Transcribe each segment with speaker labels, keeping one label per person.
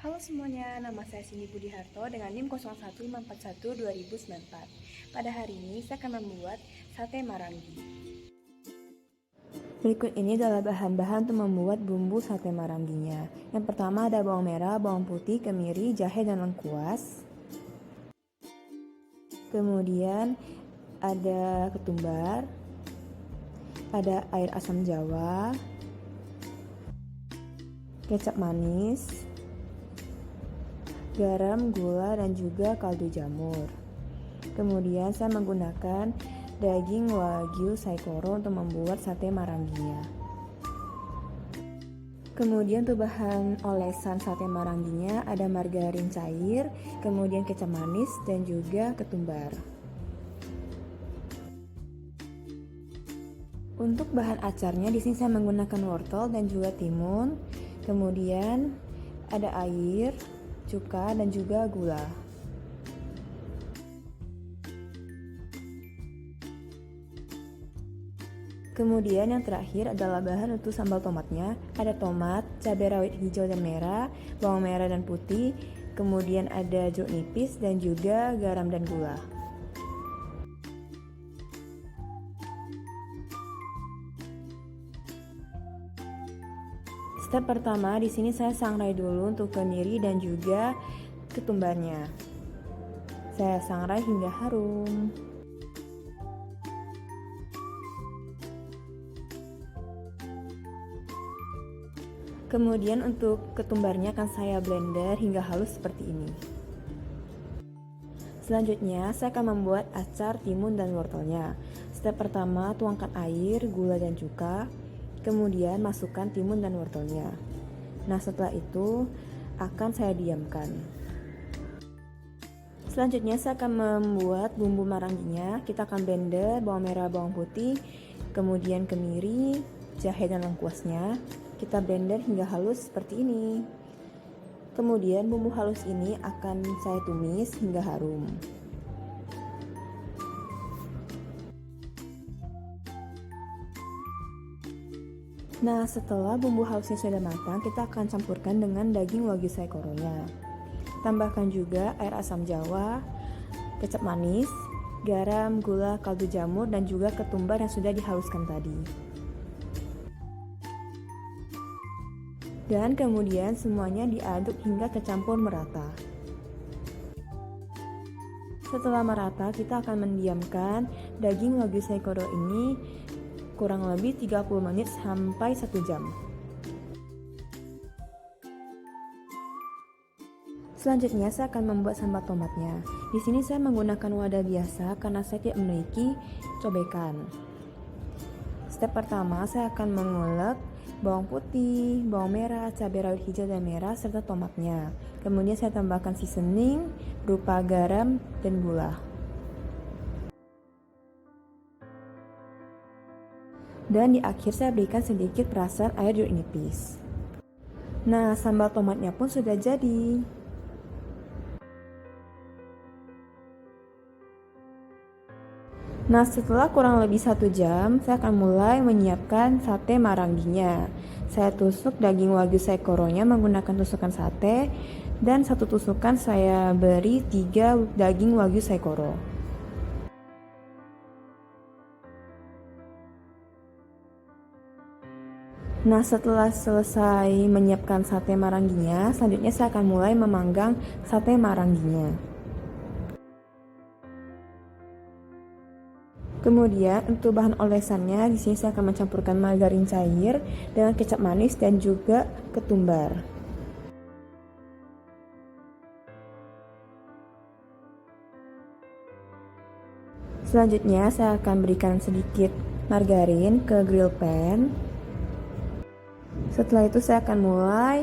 Speaker 1: Halo semuanya, nama saya Cindy Budiharto dengan NIM 01541294. Pada hari ini saya akan membuat sate marangi. Berikut ini adalah bahan-bahan untuk membuat bumbu sate maranginya. Yang pertama ada bawang merah, bawang putih, kemiri, jahe, dan lengkuas. Kemudian ada ketumbar, ada air asam jawa, kecap manis, garam, gula, dan juga kaldu jamur. Kemudian saya menggunakan daging wagyu saikoro untuk membuat sate maranginya. Kemudian untuk bahan olesan sate maranginya ada margarin cair, kemudian kecap manis, dan juga ketumbar. Untuk bahan acarnya di sini saya menggunakan wortel dan juga timun. Kemudian ada air, cuka, dan juga gula. Kemudian yang terakhir adalah bahan untuk sambal tomatnya. Ada tomat, cabai rawit hijau dan merah, bawang merah dan putih, kemudian ada jeruk nipis dan juga garam dan gula. Step pertama di sini saya sangrai dulu untuk kemiri dan juga ketumbarnya. Saya sangrai hingga harum. Kemudian untuk ketumbarnya akan saya blender hingga halus seperti ini. Selanjutnya saya akan membuat acar timun dan wortelnya. Step pertama tuangkan air, gula dan cuka. Kemudian masukkan timun dan wortelnya. Nah setelah itu akan saya diamkan. Selanjutnya saya akan membuat bumbu maranginya. Kita akan blender bawang merah, bawang putih, kemudian kemiri, jahe dan lengkuasnya. Kita blender hingga halus seperti ini. Kemudian bumbu halus ini akan saya tumis hingga harum. Nah, setelah bumbu halusnya sudah matang, kita akan campurkan dengan daging wagyu saikoronya. Tambahkan juga air asam jawa, kecap manis, garam, gula, kaldu jamur, dan juga ketumbar yang sudah dihaluskan tadi. Dan kemudian semuanya diaduk hingga tercampur merata. Setelah merata, kita akan mendiamkan daging wagyu saikoro ini kurang lebih 30 menit sampai 1 jam. Selanjutnya saya akan membuat sambal tomatnya. Di sini saya menggunakan wadah biasa karena saya tidak memiliki cobekan. Step pertama saya akan mengulek bawang putih, bawang merah, cabai rawit hijau dan merah, serta tomatnya. Kemudian saya tambahkan seasoning berupa garam dan gula. Dan di akhir saya berikan sedikit perasan air jeruk nipis. Nah, sambal tomatnya pun sudah jadi. Nah, setelah kurang lebih 1 jam, saya akan mulai menyiapkan sate maranginya. Saya tusuk daging wagyu saikoronya menggunakan tusukan sate, dan 1 tusukan saya beri 3 daging wagyu saikoro. Nah, setelah selesai menyiapkan sate maranginya, selanjutnya saya akan mulai memanggang sate maranginya. Kemudian untuk bahan olesannya di sini saya akan mencampurkan margarin cair dengan kecap manis dan juga ketumbar. Selanjutnya saya akan berikan sedikit margarin ke grill pan. Setelah itu saya akan mulai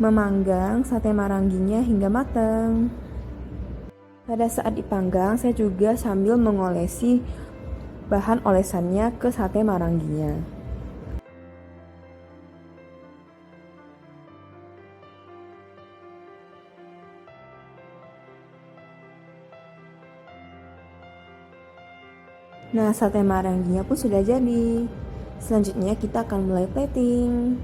Speaker 1: memanggang sate maranginya hingga matang. Pada saat dipanggang saya juga sambil mengolesi bahan olesannya ke sate maranginya. Nah, sate maranginya pun sudah jadi. Selanjutnya kita akan mulai plating.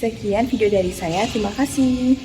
Speaker 1: Sekian video dari saya, terima kasih.